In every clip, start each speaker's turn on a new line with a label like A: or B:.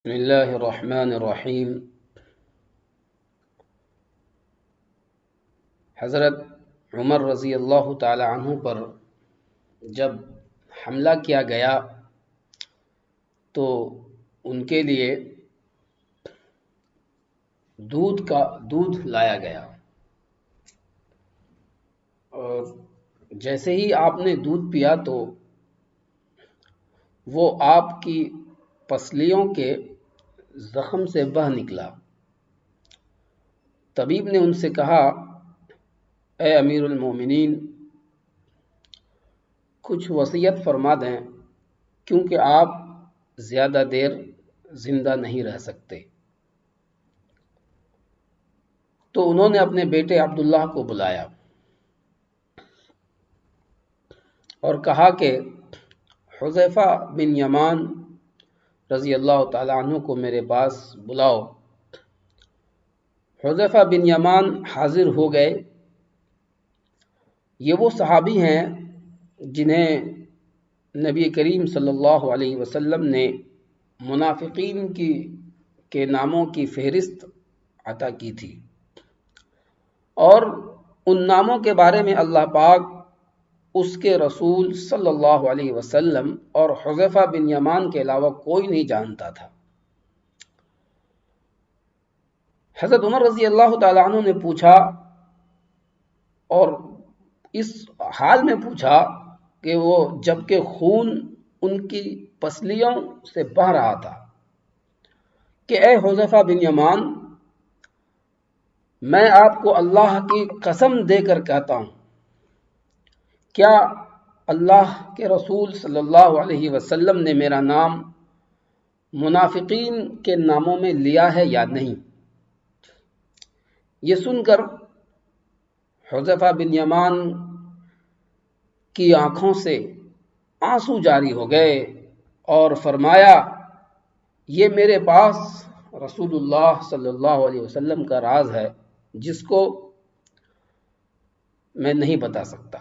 A: بسم اللہ الرحمن الرحیم۔ حضرت عمر رضی اللہ تعالی عنہ پر جب حملہ کیا گیا تو ان کے لیے دودھ لایا گیا، اور جیسے ہی آپ نے دودھ پیا تو وہ آپ کی پسلیوں کے زخم سے بہہ نکلا۔ طبیب نے ان سے کہا، اے امیر المومنین، کچھ وصیت فرما دیں کیونکہ آپ زیادہ دیر زندہ نہیں رہ سکتے۔ تو انہوں نے اپنے بیٹے عبداللہ کو بلایا اور کہا کہ حذیفہ بن یمان رضی اللہ تعالی عنہ کو میرے پاس بلاؤ۔ حذیفہ بن یمان حاضر ہو گئے۔ یہ وہ صحابی ہیں جنہیں نبی کریم صلی اللہ علیہ وسلم نے منافقین کے ناموں کی فہرست عطا کی تھی، اور ان ناموں کے بارے میں اللہ پاک اس کے رسول صلی اللہ علیہ وسلم اور حذیفہ بن یمان کے علاوہ کوئی نہیں جانتا تھا۔ حضرت عمر رضی اللہ تعالی عنہ نے پوچھا، اور اس حال میں پوچھا کہ وہ جبکہ خون ان کی پسلیوں سے بہہ رہا تھا، کہ اے حذیفہ بن یمان، میں آپ کو اللہ کی قسم دے کر کہتا ہوں، کیا اللہ کے رسول صلی اللہ علیہ وسلم نے میرا نام منافقین کے ناموں میں لیا ہے یا نہیں؟ یہ سن کر حذیفہ بن یمان کی آنکھوں سے آنسو جاری ہو گئے اور فرمایا، یہ میرے پاس رسول اللہ صلی اللہ علیہ وسلم کا راز ہے جس کو میں نہیں بتا سکتا۔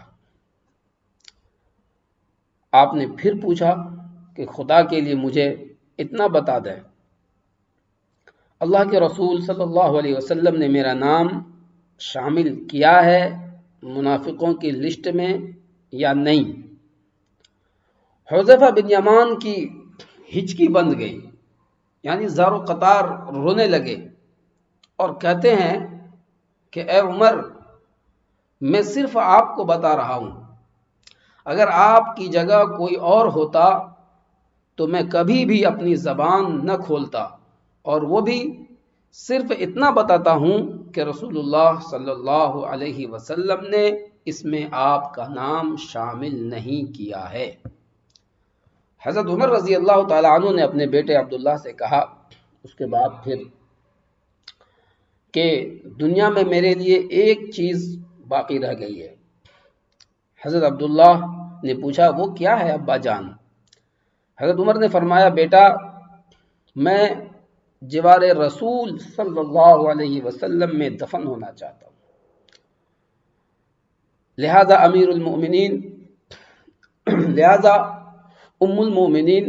A: آپ نے پھر پوچھا کہ خدا کے لیے مجھے اتنا بتا دیں، اللہ کے رسول صلی اللہ علیہ وسلم نے میرا نام شامل کیا ہے منافقوں کی لسٹ میں یا نہیں؟ حذیفہ بن یمان کی ہچکی بند گئی، یعنی زار و قطار رونے لگے اور کہتے ہیں کہ اے عمر، میں صرف آپ کو بتا رہا ہوں، اگر آپ کی جگہ کوئی اور ہوتا تو میں کبھی بھی اپنی زبان نہ کھولتا، اور وہ بھی صرف اتنا بتاتا ہوں کہ رسول اللہ صلی اللہ علیہ وسلم نے اس میں آپ کا نام شامل نہیں کیا ہے۔ حضرت عمر رضی اللہ تعالی عنہ نے اپنے بیٹے عبداللہ سے کہا اس کے بعد پھر کہ دنیا میں میرے لیے ایک چیز باقی رہ گئی ہے۔ حضرت عبداللہ نے پوچھا، وہ کیا ہے ابا جان؟ حضرت عمر نے فرمایا، بیٹا، میں جوار رسول صلی اللہ علیہ وسلم میں دفن ہونا چاہتا ہوں، لہذا ام المومنین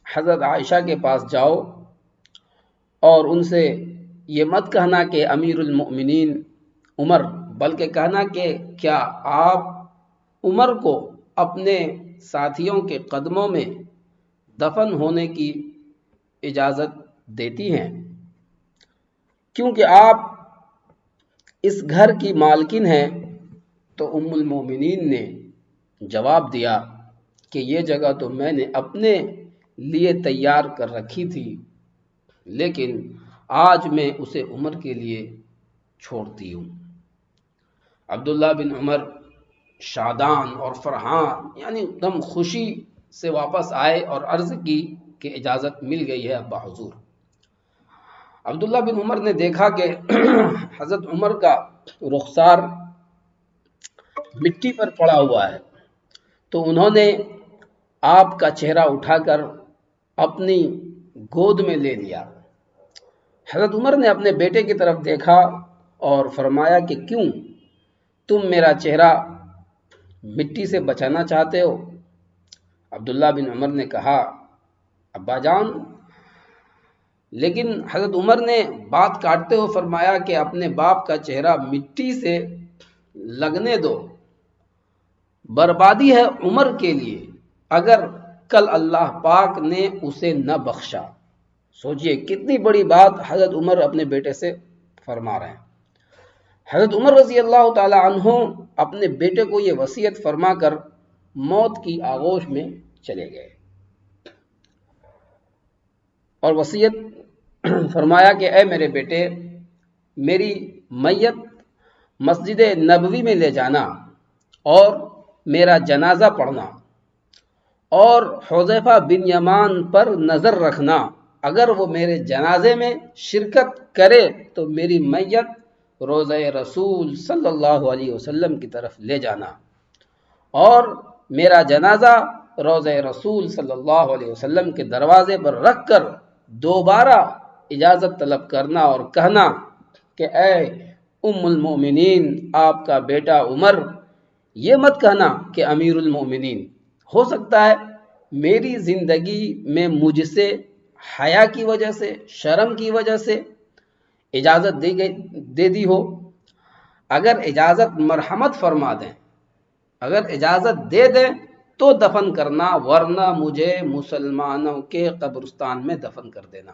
A: حضرت عائشہ کے پاس جاؤ اور ان سے یہ مت کہنا کہ امیر المؤمنین عمر، بلکہ کہنا کہ کیا آپ عمر کو اپنے ساتھیوں کے قدموں میں دفن ہونے کی اجازت دیتی ہیں، کیونکہ آپ اس گھر کی مالکن ہیں۔ تو ام المومنین نے جواب دیا کہ یہ جگہ تو میں نے اپنے لیے تیار کر رکھی تھی، لیکن آج میں اسے عمر کے لیے چھوڑتی ہوں۔ عبداللہ بن عمر شادان اور فرحان، یعنی دم خوشی سے واپس آئے اور عرض کی کہ اجازت مل گئی ہے ابا حضور۔ عبداللہ بن عمر نے دیکھا کہ حضرت عمر کا رخسار مٹی پر پڑا ہوا ہے، تو انہوں نے آپ کا چہرہ اٹھا کر اپنی گود میں لے لیا۔ حضرت عمر نے اپنے بیٹے کی طرف دیکھا اور فرمایا کہ کیوں تم میرا چہرہ مٹی سے بچانا چاہتے ہو؟ عبداللہ بن عمر نے کہا، ابا جان، لیکن حضرت عمر نے بات کاٹتے ہوئے فرمایا کہ اپنے باپ کا چہرہ مٹی سے لگنے دو، بربادی ہے عمر کے لیے اگر کل اللہ پاک نے اسے نہ بخشا۔ سوچئے کتنی بڑی بات حضرت عمر اپنے بیٹے سے فرما رہے ہیں۔ حضرت عمر رضی اللہ تعالی عنہ اپنے بیٹے کو یہ وصیت فرما کر موت کی آغوش میں چلے گئے اور وصیت فرمایا کہ اے میرے بیٹے، میری میت مسجد نبوی میں لے جانا اور میرا جنازہ پڑھنا، اور حذیفہ بن یمان پر نظر رکھنا، اگر وہ میرے جنازے میں شرکت کرے تو میری میت روضہ رسول صلی اللہ علیہ وسلم کی طرف لے جانا، اور میرا جنازہ روضہ رسول صلی اللہ علیہ وسلم کے دروازے پر رکھ کر دوبارہ اجازت طلب کرنا اور کہنا کہ اے ام المؤمنین، آپ کا بیٹا عمر، یہ مت کہنا کہ امیر المؤمنین، ہو سکتا ہے میری زندگی میں مجھ سے حیا کی وجہ سے، شرم کی وجہ سے اجازت دے دی ہو، اگر اجازت مرحمت فرما دیں، اگر اجازت دے دیں تو دفن کرنا، ورنہ مجھے مسلمانوں کے قبرستان میں دفن کر دینا۔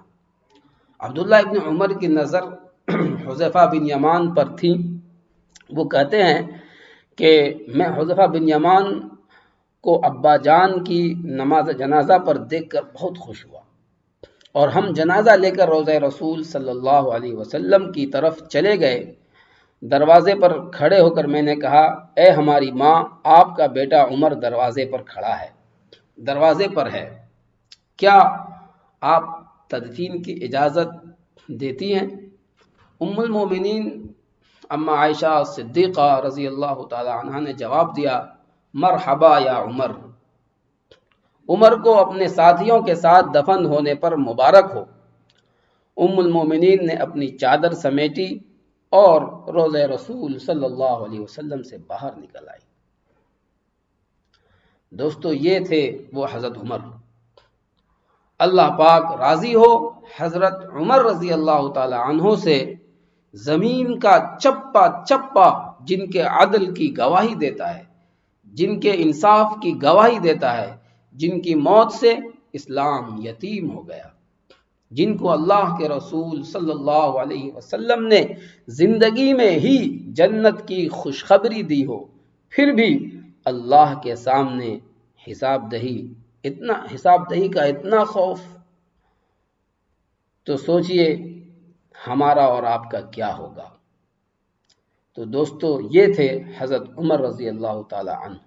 A: عبداللہ ابن عمر کی نظر حذیفہ بن یمان پر تھی۔ وہ کہتے ہیں کہ میں حذیفہ بن یمان کو ابا جان کی نماز جنازہ پر دیکھ کر بہت خوش ہوا، اور ہم جنازہ لے کر روضہ رسول صلی اللہ علیہ وسلم کی طرف چلے گئے۔ دروازے پر کھڑے ہو کر میں نے کہا، اے ہماری ماں، آپ کا بیٹا عمر دروازے پر کھڑا ہے، دروازے پر ہے، کیا آپ تدفین کی اجازت دیتی ہیں؟ ام المومنین اما عائشہ صدیقہ رضی اللہ تعالی عنہ نے جواب دیا، مرحبا یا عمر، عمر کو اپنے ساتھیوں کے ساتھ دفن ہونے پر مبارک ہو۔ ام المومنین نے اپنی چادر سمیٹی اور روضہ رسول صلی اللہ علیہ وسلم سے باہر نکل آئی۔ دوستو، یہ تھے وہ حضرت عمر۔ اللہ پاک راضی ہو حضرت عمر رضی اللہ تعالی عنہ سے، زمین کا چپا چپا جن کے عدل کی گواہی دیتا ہے، جن کے انصاف کی گواہی دیتا ہے، جن کی موت سے اسلام یتیم ہو گیا، جن کو اللہ کے رسول صلی اللہ علیہ وسلم نے زندگی میں ہی جنت کی خوشخبری دی ہو، پھر بھی اللہ کے سامنے حساب دہی کا اتنا خوف، تو سوچئے ہمارا اور آپ کا کیا ہوگا۔ تو دوستو، یہ تھے حضرت عمر رضی اللہ تعالی عنہ۔